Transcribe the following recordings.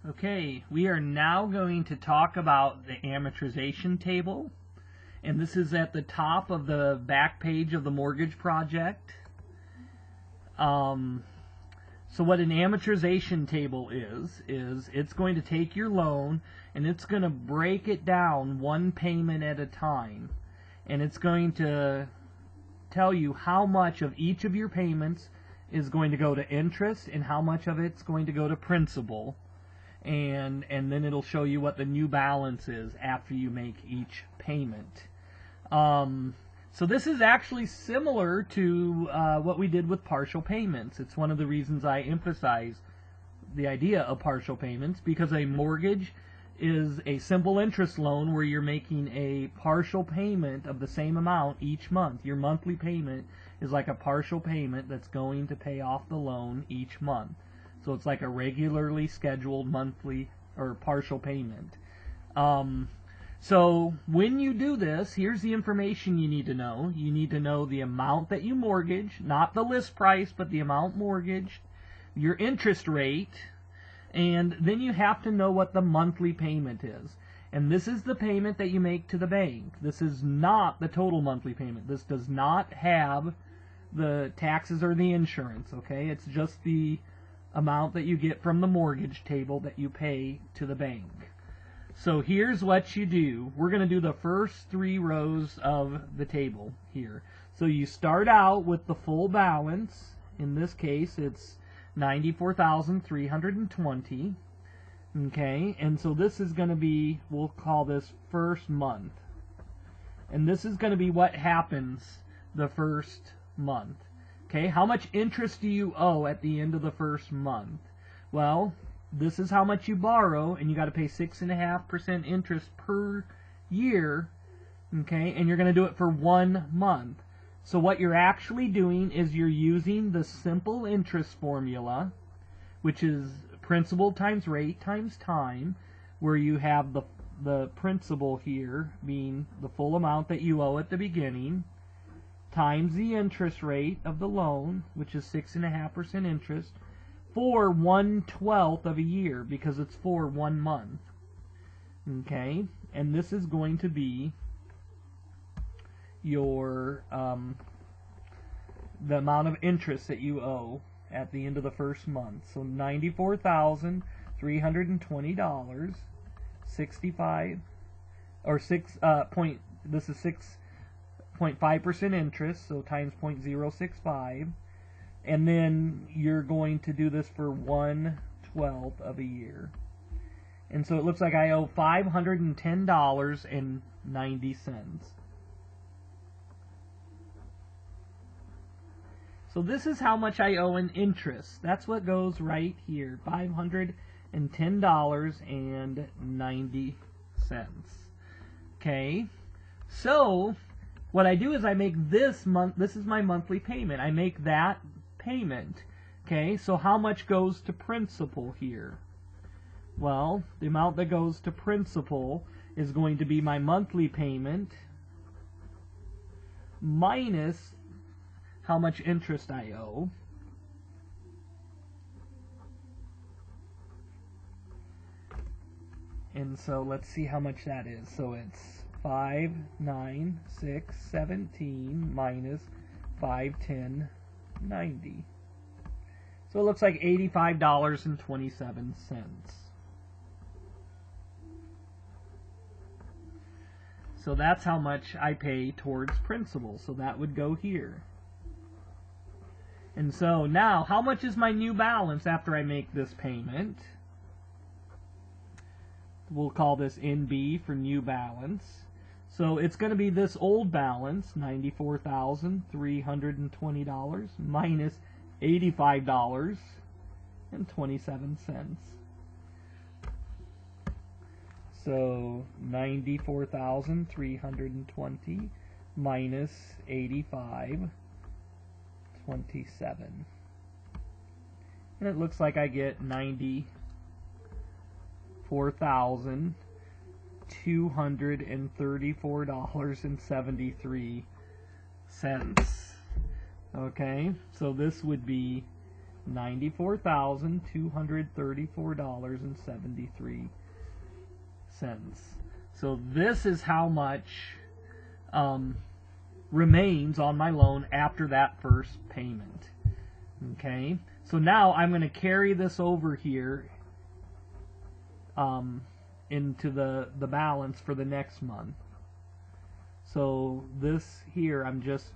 Okay, we are now going to talk about the amortization table, and this is at the top of the back page of the mortgage project. So what an amortization table is it's going to take your loan and it's going to break it down one payment at a time, and it's going to tell you how much of each of your payments is going to go to interest and how much of it's going to go to principal. And then it'll show you what the new balance is after you make each payment. So this is actually similar to what we did with partial payments. It's one of the reasons I emphasize the idea of partial payments, because a mortgage is a simple interest loan where you're making a partial payment of the same amount each month. Your monthly payment is like a partial payment that's going to pay off the loan each month. So it's like a regularly scheduled monthly or partial payment. So when you do this, here's the information you need to know. You need to know the amount that you mortgage, not the list price, but the amount mortgaged, your interest rate, and then you have to know what the monthly payment is. And this is the payment that you make to the bank. This is not the total monthly payment. This does not have the taxes or the insurance, okay? It's just the amount that you get from the mortgage table that you pay to the bank. So here's what you do. We're going to do the first 3 rows of the table here. So you start out with the full balance. In this case, it's $94,320. Okay, and so this is going to be, we'll call this first month. And this is going to be what happens the first month. Okay, how much interest do you owe at the end of the first month? Well, this is how much you borrow, and you got to pay 6.5% interest per year. Okay, and you're going to do it for 1 month. So what you're actually doing is you're using the simple interest formula, which is principal times rate times time, where you have the principal here being the full amount that you owe at the beginning, times the interest rate of the loan, which is 6.5% interest, for 1/12 of a year, because it's for 1 month. Okay, and this is going to be your the amount of interest that you owe at the end of the first month. So $94,320, 65 or 6 point. This is 6.5% interest, so times 0.065, and then you're going to do this for 1/12 of a year. And so it looks like I owe $510.90. So this is how much I owe in interest. That's what goes right here, $510.90. Okay, so what I do is I make this month, this is my monthly payment, I make that payment. Okay, so how much goes to principal here? Well, the amount that goes to principal is going to be my monthly payment minus how much interest I owe. And so let's see how much that is. So it's 59617 minus 510.90. So it looks like $85.27. So that's how much I pay towards principal. So that would go here. And so now, how much is my new balance after I make this payment? We'll call this NB for new balance. So it's going to be this old balance, $94,320 minus $85.27. So 94,320 minus 85.27. And it looks like I get $94,234.73. Okay, so this would be $94,234.73. So this is how much remains on my loan after that first payment. Okay, so now I'm going to carry this over here into the balance for the next month. So this here, I'm just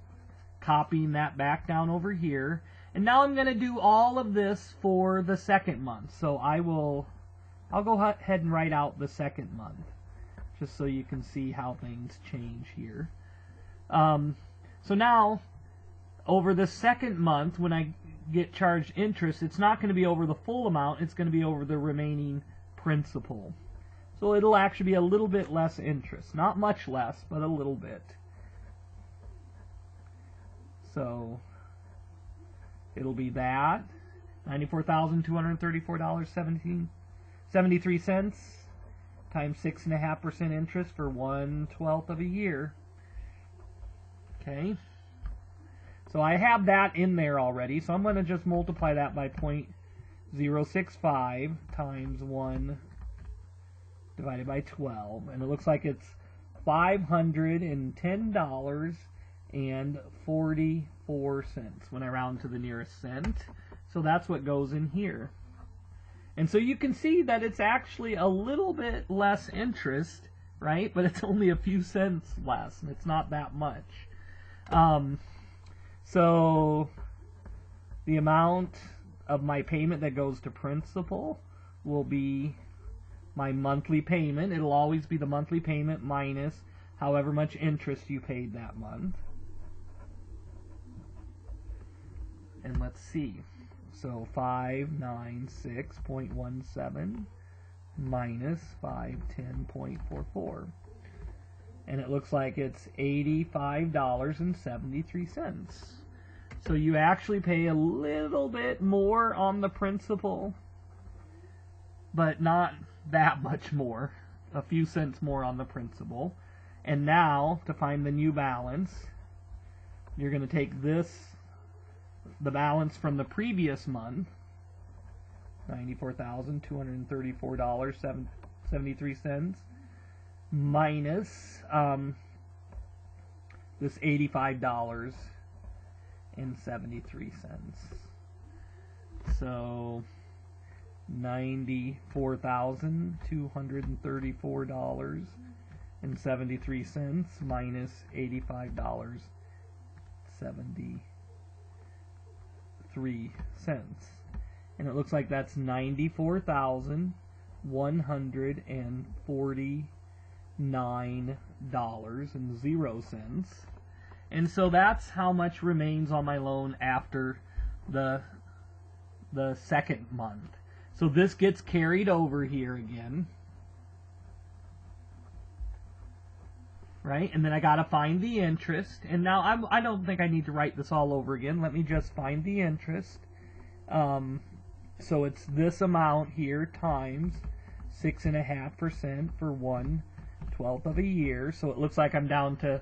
copying that back down over here. And now I'm going to do all of this for the second month. So I'll go ahead and write out the second month, just so you can see how things change here. So now, over the second month, when I get charged interest, it's not going to be over the full amount, it's going to be over the remaining principal. So it'll actually be a little bit less interest. Not much less, but a little bit. So it'll be that, $94,234.73 times 6.5% interest for 1/12 of a year. Okay, so I have that in there already, so I'm going to just multiply that by 0.065 times 1 divided by 12, and it looks like it's $510.44 when I round to the nearest cent. So that's what goes in here. And so you can see that it's actually a little bit less interest, right? But it's only a few cents less, and it's not that much. So the amount of my payment that goes to principal will be my monthly payment. It'll always be the monthly payment minus however much interest you paid that month. And let's see. So 596.17 minus 510.44. And it looks like it's $85.73. So you actually pay a little bit more on the principal, but not that much more. A few cents more on the principal. And now, to find the new balance, you're going to take this, the balance from the previous month, $94,234.73, minus this $85.73. So $94,234.73 minus $85.73. And it looks like that's $94,149.00. And so that's how much remains on my loan after the second month. So this gets carried over here again, right? And then I got to find the interest. And now I don't think I need to write this all over again. Let me just find the interest. So it's this amount here times 6.5% for 1/12 of a year. So it looks like I'm down to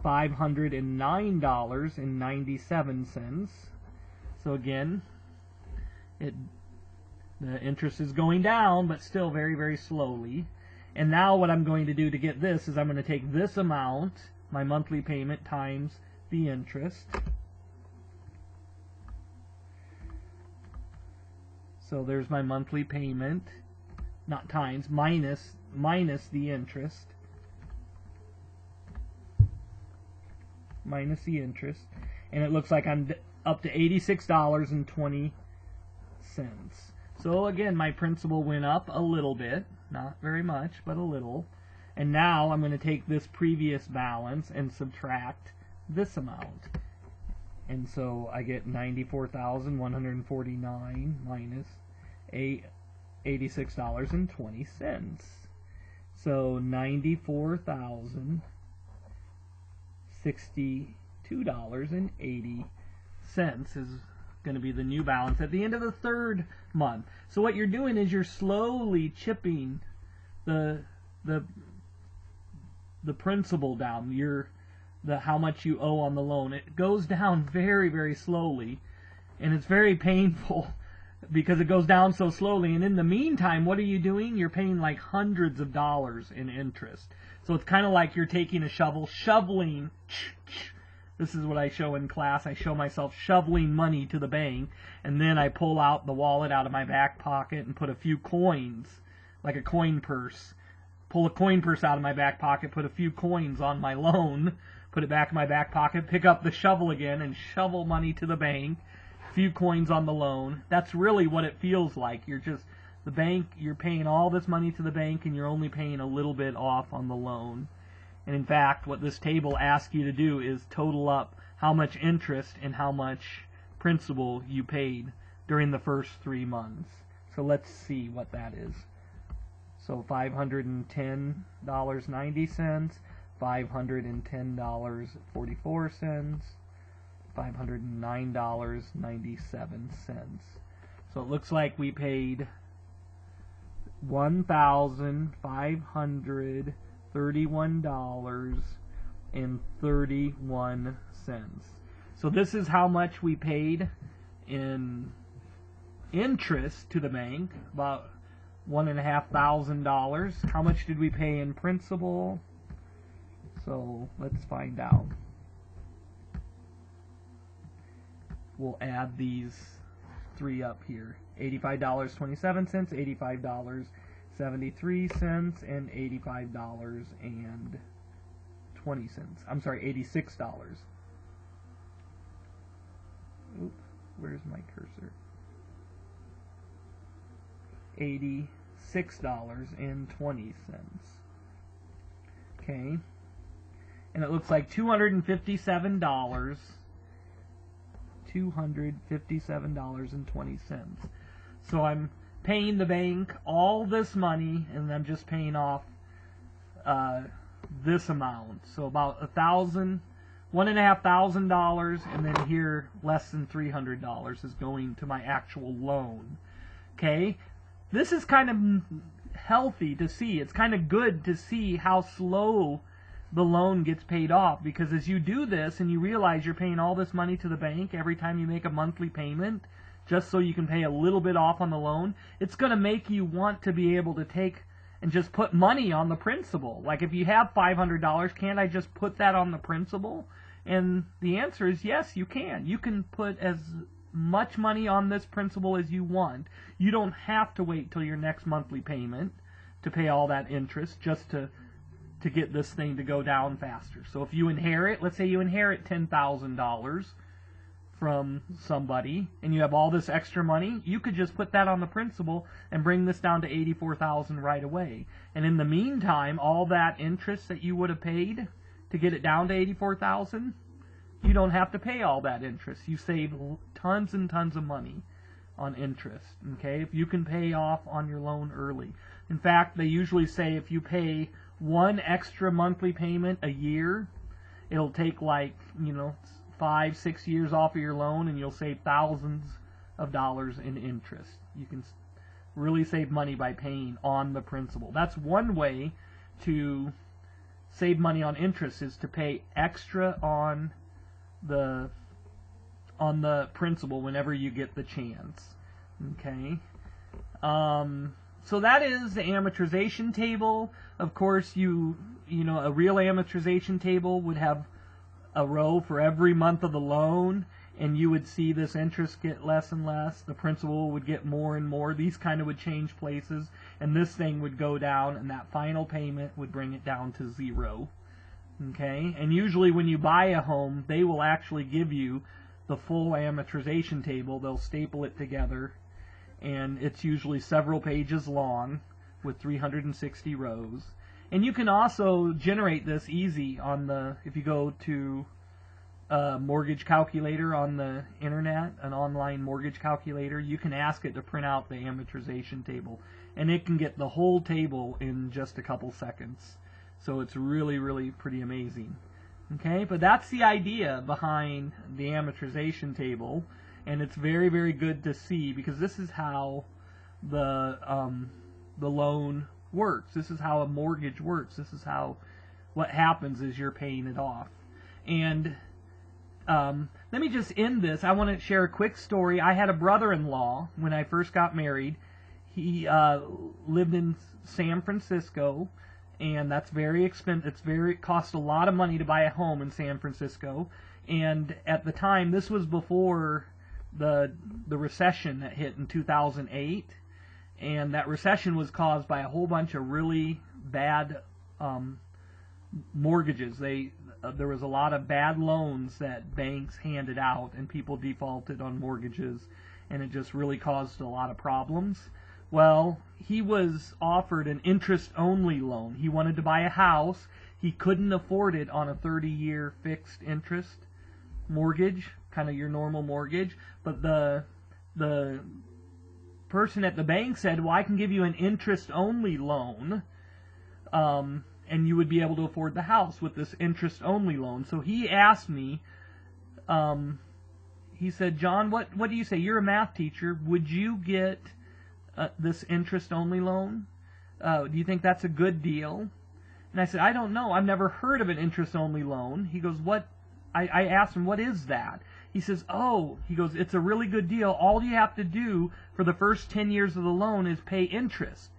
$509.97. So again, the interest is going down, but still very, very slowly. And now what I'm going to do to get this is I'm going to take this amount, my monthly payment, times the interest. So there's my monthly payment, not times, minus the interest. Minus the interest. And it looks like I'm up to $86.20. So again, my principal went up a little bit, not very much, but a little. And now I'm going to take this previous balance and subtract this amount. And so I get $94,149 minus $86.20. So $94,062.80 is going to be the new balance at the end of the third month. So what you're doing is you're slowly chipping the principal down, how much you owe on the loan. It goes down very, very slowly, And it's very painful because it goes down so slowly. And in the meantime, what are you doing? You're paying like hundreds of dollars in interest. So it's kind of like you're taking a shovel, shoveling. This is what I show in class. I show myself shoveling money to the bank, and then I pull out the wallet out of my back pocket and put a few coins, like a coin purse. Pull a coin purse out of my back pocket, put a few coins on my loan, put it back in my back pocket, pick up the shovel again and shovel money to the bank, a few coins on the loan. That's really what it feels like. The bank, you're paying all this money to the bank and you're only paying a little bit off on the loan. And in fact, what this table asks you to do is total up how much interest and how much principal you paid during the first 3 months. So let's see what that is. So $510.90, $510.44, $509.97. So it looks like we paid $1,531.31. So this is how much we paid in interest to the bank, about $1,500. How much did we pay in principal? So let's find out. We'll add these three up here. $85.27, $85.73, and $85.20. I'm sorry, $86. Oop, where's my cursor? $86.20. Okay. And it looks like $257.20. So I'm paying the bank all this money, and I'm just paying off this amount. So about $1,500, and then here less than $300 is going to my actual loan. Okay, this is kind of healthy to see. It's kind of good to see how slow the loan gets paid off, because as you do this and you realize you're paying all this money to the bank every time you make a monthly payment just so you can pay a little bit off on the loan, it's going to make you want to be able to take and just put money on the principal. Like if you have $500, can't I just put that on the principal? And the answer is yes, you can. You can put as much money on this principal as you want. You don't have to wait till your next monthly payment to pay all that interest just to get this thing to go down faster. So if you inherit, let's say you inherit $10,000 from somebody and you have all this extra money, you could just put that on the principal and bring this down to $84,000 right away. And in the meantime, all that interest that you would have paid to get it down to $84,000, you don't have to pay all that interest. You save tons and tons of money on interest, okay, if you can pay off on your loan early. In fact, they usually say if you pay one extra monthly payment a year, it'll take 5-6 years off of your loan, and you'll save thousands of dollars in interest. You can really save money by paying on the principal. That's one way to save money on interest, is to pay extra on the principal whenever you get the chance. Okay. So that is the amortization table. Of course, a real amortization table would have a row for every month of the loan, and you would see this interest get less and less. The principal would get more and more. These kind of would change places, and this thing would go down, and that final payment would bring it down to zero. Okay? And usually when you buy a home, they will actually give you the full amortization table. They'll staple it together, and it's usually several pages long with 360 rows. And you can also generate this easy if you go to a mortgage calculator on the internet, an online mortgage calculator, you can ask it to print out the amortization table, and it can get the whole table in just a couple seconds. So it's really, really pretty amazing. Okay, but that's the idea behind the amortization table, and it's very, very good to see, because this is how the loan works. This is how a mortgage works. This is how what happens is you're paying it off. And let me just end this. I want to share a quick story. I had a brother-in-law when I first got married. He lived in San Francisco, and that's very expensive. It costs a lot of money to buy a home in San Francisco. And at the time, this was before the recession that hit in 2008, and that recession was caused by a whole bunch of really bad mortgages. There was a lot of bad loans that banks handed out, and people defaulted on mortgages, and it just really caused a lot of problems. Well, he was offered an interest-only loan. He wanted to buy a house. He couldn't afford it on a 30-year fixed interest mortgage, kind of your normal mortgage, but the person at the bank said, well, I can give you an interest-only loan, and you would be able to afford the house with this interest-only loan. So he asked me, he said, John, what do you say? You're a math teacher. Would you get this interest-only loan? Do you think that's a good deal? And I said, I don't know. I've never heard of an interest-only loan. He goes, what? I asked him, what is that? He says, he goes, it's a really good deal. All you have to do for the first 10 years of the loan is pay interest.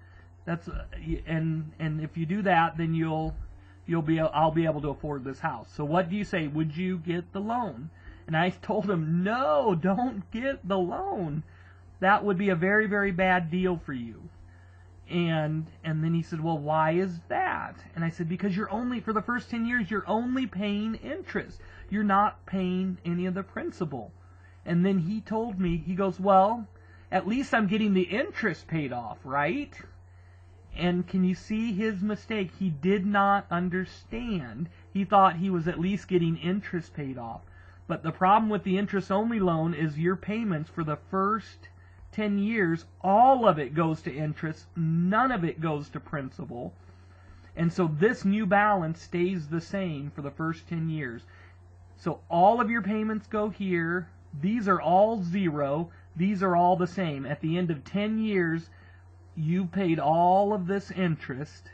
And if you do that, then I'll be able to afford this house. So what do you say? Would you get the loan? And I told him, no, don't get the loan. That would be a very, very bad deal for you. And then he said, well, why is that? And I said, because for the first 10 years, you're only paying interest. You're not paying any of the principal. And then he told me, he goes, well, at least I'm getting the interest paid off, right? And can you see his mistake? He did not understand. He thought he was at least getting interest paid off. But the problem with the interest-only loan is your payments for the first 10 years, all of it goes to interest, none of it goes to principal. And so this new balance stays the same for the first 10 years. So all of your payments go here. These are all zero. These are all the same. At the end of 10 years, you've paid all of this interest.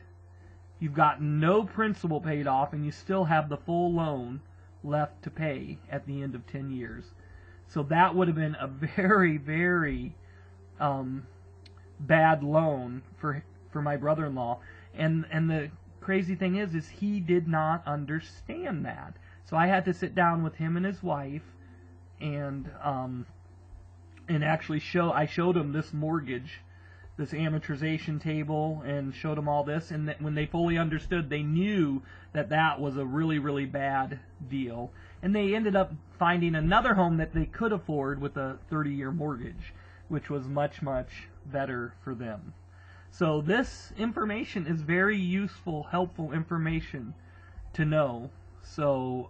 You've got no principal paid off, and you still have the full loan left to pay at the end of 10 years. So that would have been a very, very bad loan for my brother-in-law. And the crazy thing is he did not understand that. So I had to sit down with him and his wife, and actually I showed him this mortgage, this amortization table, and showed them all this. And when they fully understood, they knew that was a really, really bad deal. And they ended up finding another home that they could afford with a 30-year mortgage, which was much, much better for them. So this information is very useful, helpful information to know. So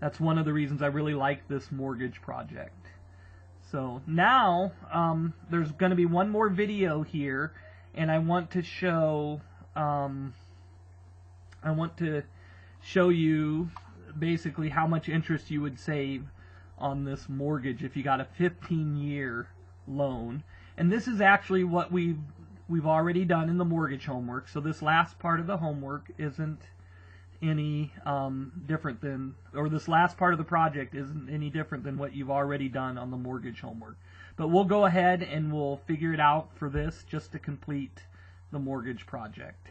that's one of the reasons I really like this mortgage project. So now there's going to be one more video here, and I want to show you basically how much interest you would save on this mortgage if you got a 15-year loan. And this is actually what we've already done in the mortgage homework. So this last part of the homework isn't any different than, or this last part of the project isn't any different than what you've already done on the mortgage homework. But we'll go ahead and we'll figure it out for this just to complete the mortgage project.